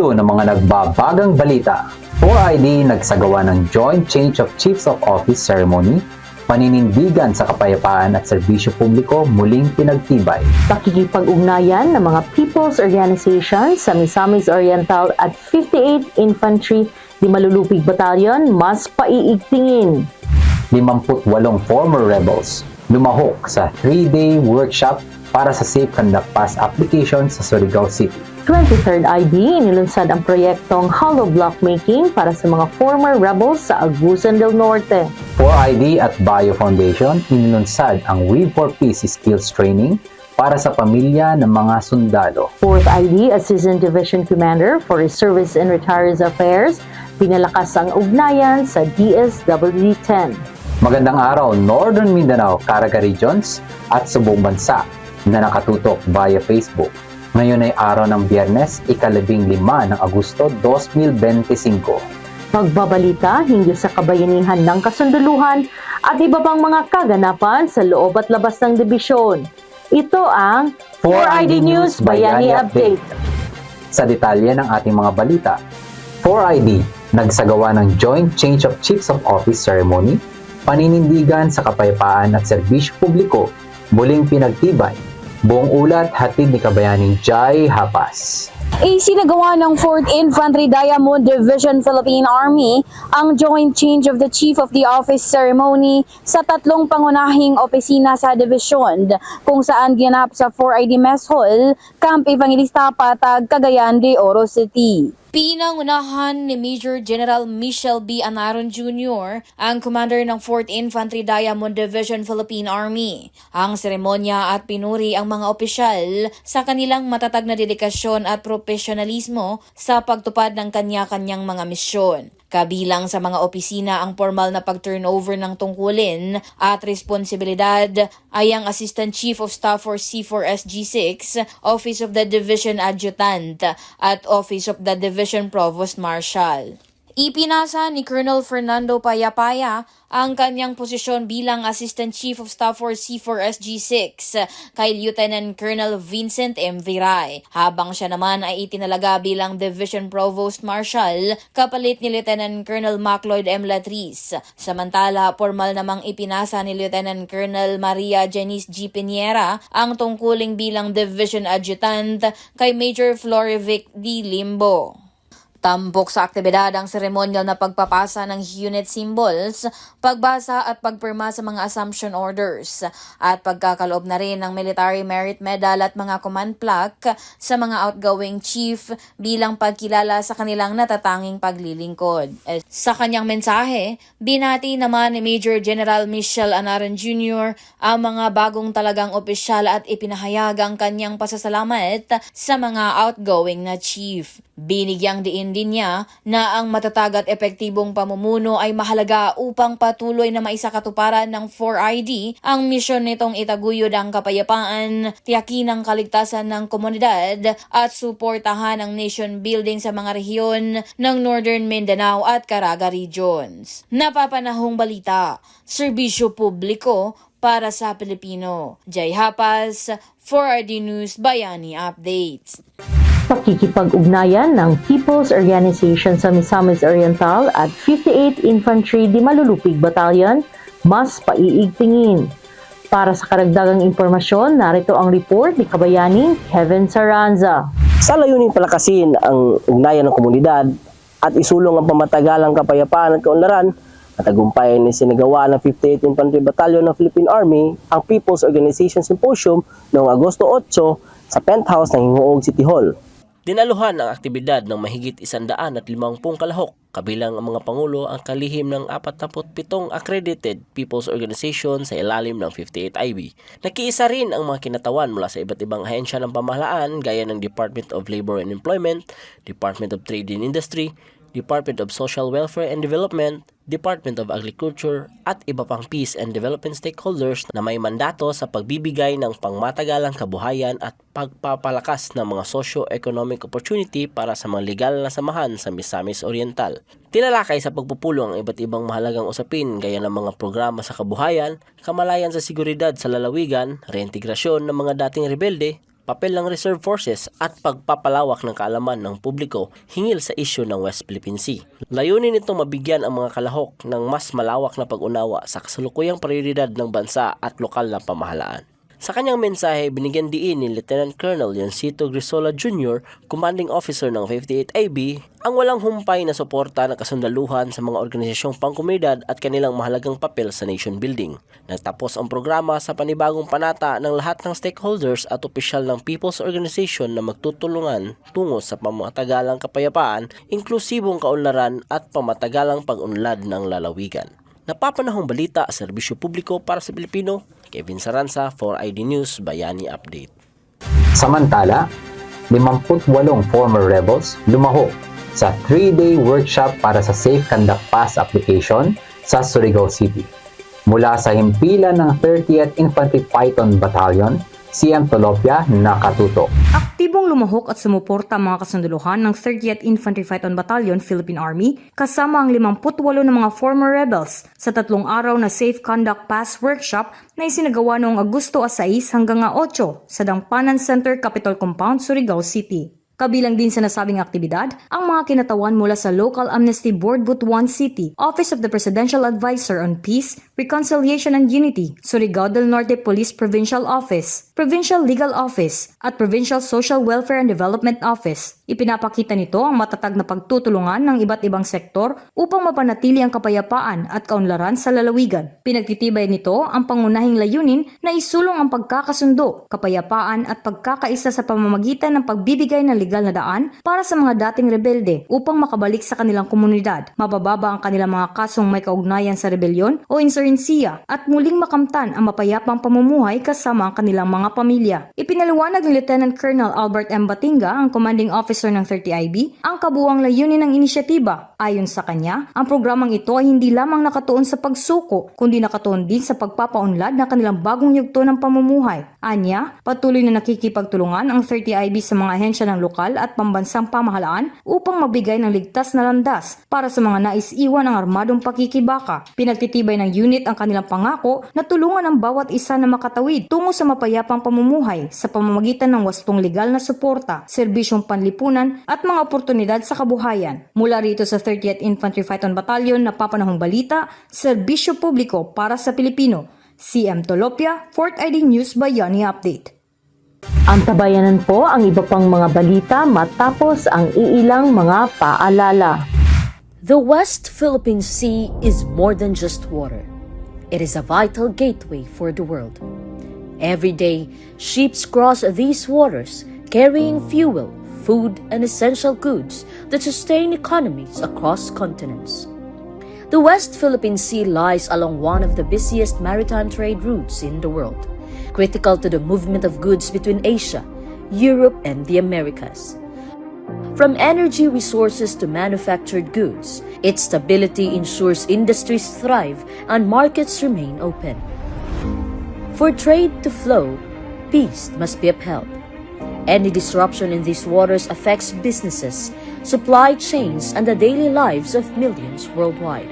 Review ng mga nagbabagang balita. 4ID nagsagawa ng Joint Change of Chiefs of Office Ceremony. Paninindigan sa kapayapaan at serbisyo publiko muling pinagtibay. Pakikipag-ugnayan ng mga people's organizations sa Misamis Oriental at 58th Infantry di Malulupig Battalion mas paiigtingin. 58 former rebels lumahok sa 3-day workshop para sa Safe Conduct Pass application sa Surigao City. 23rd ID, inilunsad ang proyektong hollow block making para sa mga former rebels sa Agusan del Norte. 4ID at Bio Foundation, inilunsad ang We for Peace Skills Training para sa pamilya ng mga sundalo. 4th ID, Assistant Division Commander for Reservists and Retirees Affairs, pinalakas ang ugnayan sa DSWD-10. Magandang araw, Northern Mindanao, Caraga Regions at sa buong bansa na nakatutok via Facebook. Ngayon ay araw ng Biyernes, ika-15 ng Agosto 2025. Magbabalita hinggil sa kabayanihan ng kasunduluhan at iba pang mga kaganapan sa loob at labas ng dibisyon. Ito ang 4ID News Bayani Update. Sa detalye ng ating mga balita, 4ID nagsagawa ng Joint Change of Chiefs of Office Ceremony, paninindigan sa kapayapaan at serbisyo publiko, muling pinagtibay. Buong ulat hatid ni Kabayaning Jai Hapas. Isinagawa ng 4th Infantry Diamond Division Philippine Army ang Joint Change of the Chief of the Office Ceremony sa tatlong pangunahing opisina sa division kung saan ginap sa 4ID Mess Hall, Camp Evangelista Patag, Cagayan de Oro City. Pinangunahan ni Major General Michel B. Anaron Jr., ang commander ng 4th Infantry Diamond Division Philippine Army. Ang seremonya at pinuri ang mga opisyal sa kanilang matatag na dedikasyon at profesionalismo sa pagtupad ng kanya-kanyang mga misyon. Kabilang sa mga opisina ang formal na pag-turnover ng tungkulin at responsibilidad ay ang Assistant Chief of Staff for C4SG6, Office of the Division Adjutant at Office of the Division Provost Marshal. Ipinasa ni Colonel Fernando Payapaya ang kanyang posisyon bilang Assistant Chief of Staff for C4SG6 kay Lieutenant Colonel Vincent M. Viray, habang siya naman ay itinalaga bilang Division Provost Marshal kapalit ni Lieutenant Colonel Macloyd M. Latriz. Samantala, formal namang ipinasa ni Lieutenant Colonel Maria Janice G. Piñera ang tungkuling bilang Division Adjutant kay Major Florivic D. Limbo. Tambok sa aktibidad ang seremonyal na pagpapasa ng unit symbols, pagbasa at pagpirma sa mga assumption orders, at pagkakaloob na rin ng Military Merit Medal at mga command plaque sa mga outgoing chief bilang pagkilala sa kanilang natatanging paglilingkod. Sa kanyang mensahe, binati naman ni Major General Michel Anaron Jr. ang mga bagong talagang opisyal at ipinahayag ang kanyang pasasalamat sa mga outgoing na chief. Binigyang diin din niya na ang matatag at epektibong pamumuno ay mahalaga upang patuloy na maisakatuparan ng 4ID ang misyon nitong itaguyod ang kapayapaan, tiyakin ang kaligtasan ng komunidad at suportahan ang nation building sa mga rehiyon ng Northern Mindanao at Caraga Regions. Napapanahong balita, serbisyo publiko para sa Pilipino. Jai Hapas, 4ID News Bayani Updates. Pakikipag-ugnayan ng People's Organization sa Misamis Oriental at 58th Infantry di Malulupig Battalion mas paiigtingin. Para sa karagdagang impormasyon, narito ang report ni Kabayaning Kevin Saranza. Sa layuning palakasin ang ugnayan ng komunidad at isulong ang pamatagalang kapayapaan at kaunlaran, natagumpay ni sinagawa ng 58th Infantry Battalion ng Philippine Army ang People's Organization Symposium noong Agosto 8 sa penthouse ng Hingoog City Hall. Dinaluhan ang aktibidad ng mahigit 150 kalahok, kabilang ang mga pangulo ang kalihim ng 47 accredited people's organization sa ilalim ng 58 IB. Nakiisa rin ang mga kinatawan mula sa iba't ibang ahensya ng pamahalaan gaya ng Department of Labor and Employment, Department of Trade and Industry, Department of Social Welfare and Development, Department of Agriculture at iba pang peace and development stakeholders na may mandato sa pagbibigay ng pangmatagalang kabuhayan at pagpapalakas ng mga socio-economic opportunity para sa mga legal na samahan sa Misamis Oriental. Tinalakay sa pagpupulong ang iba't ibang mahalagang usapin gaya ng mga programa sa kabuhayan, kamalayan sa seguridad sa lalawigan, reintegrasyon ng mga dating rebelde, papel ng reserve forces at pagpapalawak ng kaalaman ng publiko hingil sa isyu ng West Philippine Sea. Layunin nitong mabigyan ang mga kalahok ng mas malawak na pag-unawa sa kasalukuyang prioridad ng bansa at lokal na pamahalaan. Sa kanyang mensahe, binigyan diin ni Lieutenant Colonel Yancito Grisola Jr., Commanding Officer ng 58 AB, ang walang humpay na suporta ng kasundaluhan sa mga organisasyong pangkomunidad at kanilang mahalagang papel sa nation building. Nagtapos ang programa sa panibagong panata ng lahat ng stakeholders at opisyal ng People's Organization na magtutulungan tungo sa pamatagalang kapayapaan, inklusibong kaunlaran at pamatagalang pag-unlad ng lalawigan. Napapanahong balita, serbisyo publiko para sa Pilipino, Kevin Saranza, 4ID News, Bayani Update. Samantala, 58 former rebels lumahok sa 3-day workshop para sa Safe Conduct Pass application sa Surigao City. Mula sa himpilan ng 30th Infantry Python Battalion, CM Tolopia nakatuto. Aktibong lumahok at sumuporta ang mga kasunduluhan ng 30th Infantry Python Battalion, Philippine Army, kasama ang 58 na mga former rebels sa 3 araw na Safe Conduct Pass workshop na isinagawa noong Agosto 6 hanggang 8 sa Dangpanan Center Capitol Compound, Surigao City. Kabilang din sa nasabing aktibidad ang mga kinatawan mula sa Local Amnesty Board Butuan City, Office of the Presidential Advisor on Peace, Reconciliation and Unity, Surigao del Norte Police Provincial Office, Provincial Legal Office, at Provincial Social Welfare and Development Office. Ipinapakita nito ang matatag na pagtutulungan ng iba't ibang sektor upang mapanatili ang kapayapaan at kaunlaran sa lalawigan. Pinagtitibay nito ang pangunahing layunin na isulong ang pagkakasundo, kapayapaan at pagkakaisa sa pamamagitan ng pagbibigay ng legal na daan para sa mga dating rebelde upang makabalik sa kanilang komunidad, mapababa ang kanilang mga kasong may kaugnayan sa rebelyon o insurensiya at muling makamtan ang mapayapang pamumuhay kasama ang kanilang mga pamilya. Ipinaliwanag ni Lieutenant Colonel Albert M. Batinga, ang Commanding Officer ng 30IB, ang kabuuang layunin ng inisyatiba. Ayon sa kanya, ang programang ito ay hindi lamang nakatuon sa pagsuko, kundi nakatuon din sa pagpapaunlad ng kanilang bagong yugto ng pamumuhay. Anya, patuloy na nakikipagtulungan ang 30IB sa mga ahensya ng lokal at pambansang pamahalaan upang magbigay ng ligtas na landas para sa mga nais iwan ng armadong pakikibaka. Pinagtitibay ng unit ang kanilang pangako na tulungan ang bawat isa na makatawid tungo sa mapayapang pamumuhay sa pamamagitan ng wastong legal na suporta, serbisyong panlipunan at mga oportunidad sa kabuhayan. Mula rito sa 30th Infantry Python Battalion, napapanahong balita, serbisyo publiko para sa Pilipino. CM Tolopia, 4th ID News, Bayani Update. Antabayanan po ang iba pang mga balita matapos ang iilang mga paalala. The West Philippine Sea is more than just water. It is a vital gateway for the world. Every day, ships cross these waters carrying fuel, food, and essential goods that sustain economies across continents. The West Philippine Sea lies along one of the busiest maritime trade routes in the world, critical to the movement of goods between Asia, Europe, and the Americas. From energy resources to manufactured goods, its stability ensures industries thrive and markets remain open. For trade to flow, peace must be upheld. Any disruption in these waters affects businesses, supply chains, and the daily lives of millions worldwide.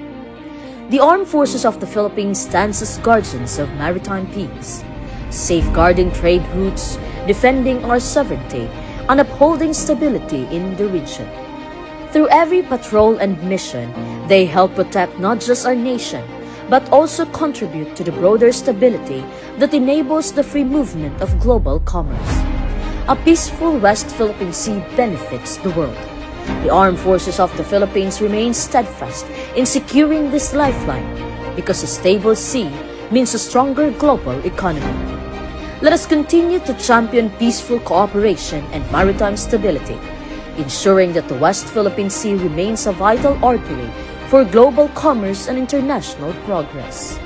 The Armed Forces of the Philippines stands as guardians of maritime peace, safeguarding trade routes, defending our sovereignty, and upholding stability in the region. Through every patrol and mission, they help protect not just our nation, but also contribute to the broader stability that enables the free movement of global commerce. A peaceful West Philippine Sea benefits the world. The Armed Forces of the Philippines remain steadfast in securing this lifeline because a stable sea means a stronger global economy. Let us continue to champion peaceful cooperation and maritime stability, ensuring that the West Philippine Sea remains a vital artery for global commerce and international progress.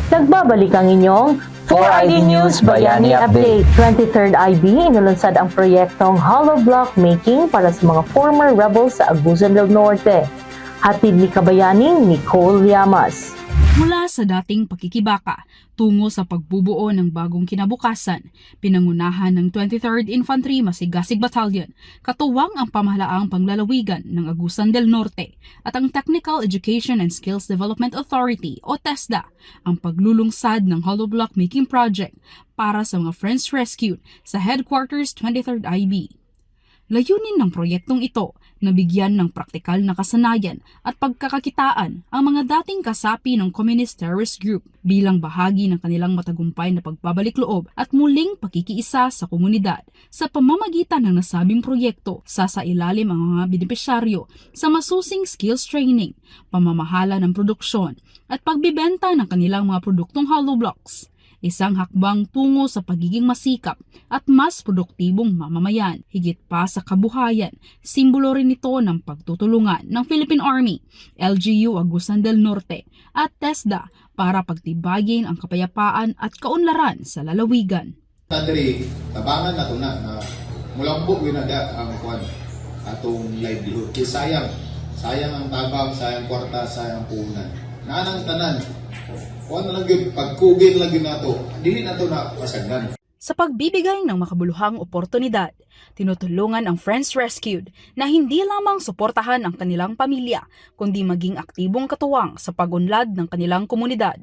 Nagbabalik ang inyong 4ID News Bayani Update. 23rd IB, inulunsad ang proyektong hollow block making para sa mga former rebels sa Agusan del Norte. Hatid ni Kabayaning Nicole Llamas. Mula sa dating pakikibaka tungo sa pagbubuo ng bagong kinabukasan, pinangunahan ng 23rd Infantry Masigasig Battalion, katuwang ang pamahalaang panglalawigan ng Agusan del Norte at ang Technical Education and Skills Development Authority o TESDA, ang paglulungsad ng hollow block making project para sa mga Friends Rescued sa Headquarters 23rd IB. Layunin ng proyektong ito na bigyan ng praktikal na kasanayan at pagkakakitaan ang mga dating kasapi ng Communist Terrorist Group bilang bahagi ng kanilang matagumpay na pagbabalik loob at muling pakikiisa sa komunidad. Sa pamamagitan ng nasabing proyekto, sasailalim ang mga benepisyaryo sa masusing skills training, pamamahala ng produksyon at pagbibenta ng kanilang mga produktong hollow blocks. Isang hakbang tungo sa pagiging masikap at mas produktibong mamamayan. Higit pa sa kabuhayan, simbolo rin ito ng pagtutulungan ng Philippine Army, LGU Agusan del Norte at TESDA para pagtibayin ang kapayapaan at kaunlaran sa lalawigan. Diri tabangan nato na mulambok ginada ang kwan atong livelihood. Kay sayang ang tabang, sayang kwarta, sayang puhunan. Naanang tanan. Kung ano lang yun, pagkugin lang yun nato, dili nato na pasagdan. Sa pagbibigay ng makabuluhang oportunidad, tinutulungan ang Friends Rescued na hindi lamang suportahan ang kanilang pamilya, kundi maging aktibong katuwang sa pag-unlad ng kanilang komunidad.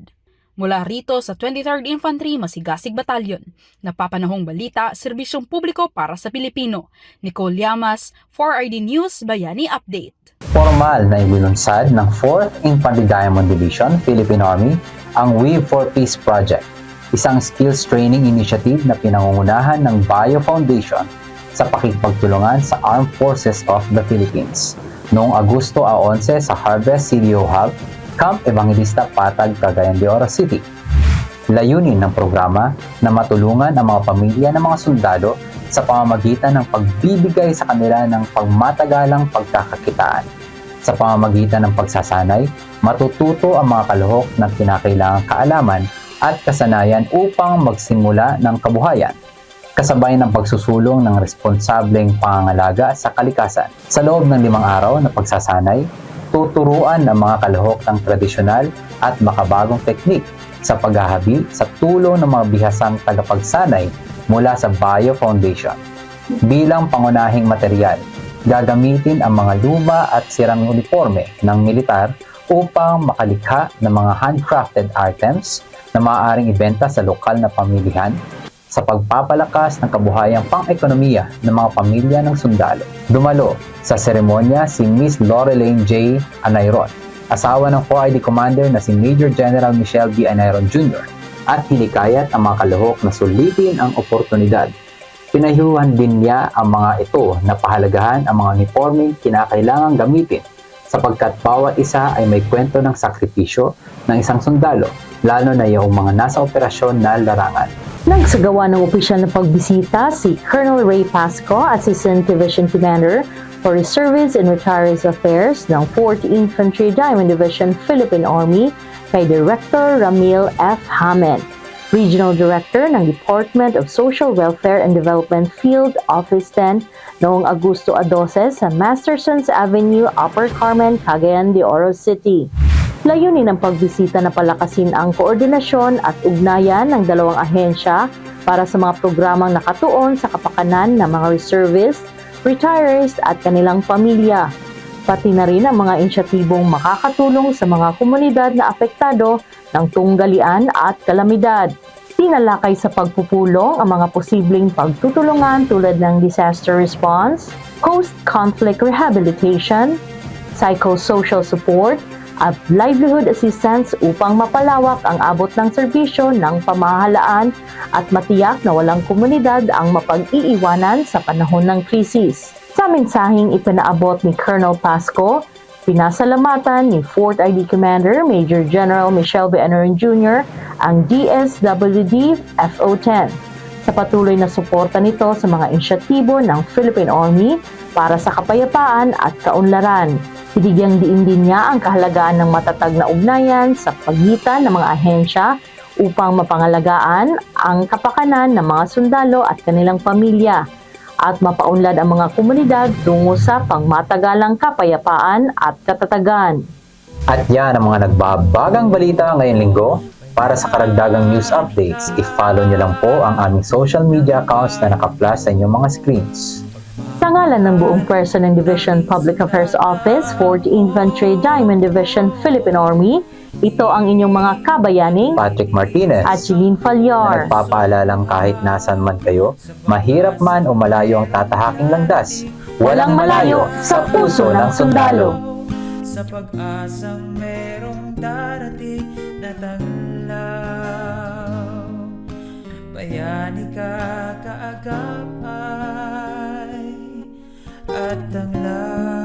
Mula rito sa 23rd Infantry Masigasig Battalion, napapanahong balita, serbisyong publiko para sa Pilipino. Nicole Llamas, 4ID News, Bayani Update. Formal na ibinunsad ng 4th Infantry Diamond Division, Philippine Army, ang Weave for Peace Project, isang skills training initiative na pinangungunahan ng Bio Foundation sa pakikipagtulungan sa Armed Forces of the Philippines noong Agosto 11 sa Harvest CDO Hub, Camp Evangelista Patag, Cagayan de Oro City. Layunin ng programa na matulungan ang mga pamilya ng mga sundalo sa pamamagitan ng pagbibigay sa kanila ng pagmatagalang pagkakakitaan. Sa pamamagitan ng pagsasanay, matututo ang mga kalahok ng kinakailangang kaalaman at kasanayan upang magsimula ng kabuhayan, kasabay ng pagsusulong ng responsableng pangangalaga sa kalikasan. Sa loob ng 5 araw na pagsasanay, tuturuan ang mga kalahok ng tradisyonal at makabagong teknik sa paghahabi sa tulong ng mga bihasang tagapagsanay mula sa Bio Foundation. Bilang pangunahing material, gagamitin ang mga luma at sirang uniforme ng militar upang makalikha ng mga handcrafted items na maaaring ibenta sa lokal na pamilihan sa pagpapalakas ng kabuhayang pang-ekonomiya ng mga pamilya ng sundalo. Dumalo sa seremonya si Miss Lorelaine J. Anayron, asawa ng 4ID Commander na si Major General Michelle B. Anayron Jr. at hinikayat ang mga kalahok na sulitin ang oportunidad. Pinahiyuhan din niya ang mga ito na pahalagahan ang mga uniformeng kinakailangang gamitin sapagkat bawat isa ay may kwento ng sakripisyo ng isang sundalo, lalo na yung mga nasa operasyon na larangan. Nagsagawa ng opisyal na pagbisita si Colonel Ray Pasco, Assistant Division Commander for Reservists and Retirees Affairs ng 4th Infantry Diamond Division Philippine Army kay Director Ramil F. Hammond, Regional Director ng Department of Social Welfare and Development Field Office 10 noong Agosto 12 sa Mastersons Avenue, Upper Carmen, Cagayan de Oro City. Layunin ng pagbisita na palakasin ang koordinasyon at ugnayan ng dalawang ahensya para sa mga programang nakatuon sa kapakanan ng mga reservists, retirees at kanilang pamilya, pati na rin ang mga inisyatibong makakatulong sa mga komunidad na apektado ng tunggalian at kalamidad. Tinalakay sa pagpupulong ang mga posibleng pagtutulungan tulad ng disaster response, post-conflict rehabilitation, psychosocial support, at livelihood assistance upang mapalawak ang abot ng serbisyo ng pamahalaan at matiyak na walang komunidad ang mapag-iiwanan sa panahon ng krisis. Sa mensaheng ipinaabot ni Colonel Pasco, pinasalamatan ni 4th ID Commander Major General Michelle B. Anayron Jr. ang DSWD FO10 sa patuloy na suporta nito sa mga inisyatibo ng Philippine Army para sa kapayapaan at kaunlaran. Binigyang diin din niya ang kahalagaan ng matatag na ugnayan sa pagitan ng mga ahensya upang mapangalagaan ang kapakanan ng mga sundalo at kanilang pamilya at mapaunlad ang mga komunidad tungo sa pangmatagalang kapayapaan at katatagan. At yan ang mga nagbabagang balita ngayong linggo. Para sa karagdagang news updates, i-follow nyo lang po ang aming social media accounts na naka-flash sa inyong mga screens. Sa ngalan ng buong pwersa ng Division Public Affairs Office, 4th Infantry Diamond Division, Philippine Army, ito ang inyong mga kabayaning Patrick Martinez, at Jeline na Falyar. nagpapaalalang kahit nasan man kayo, mahirap man o malayo ang tatahaking landas, walang malayo sa puso ng sundalo. Sa pag-asang merong darating na taglaw, bayani ka kaagapay at tanglaw.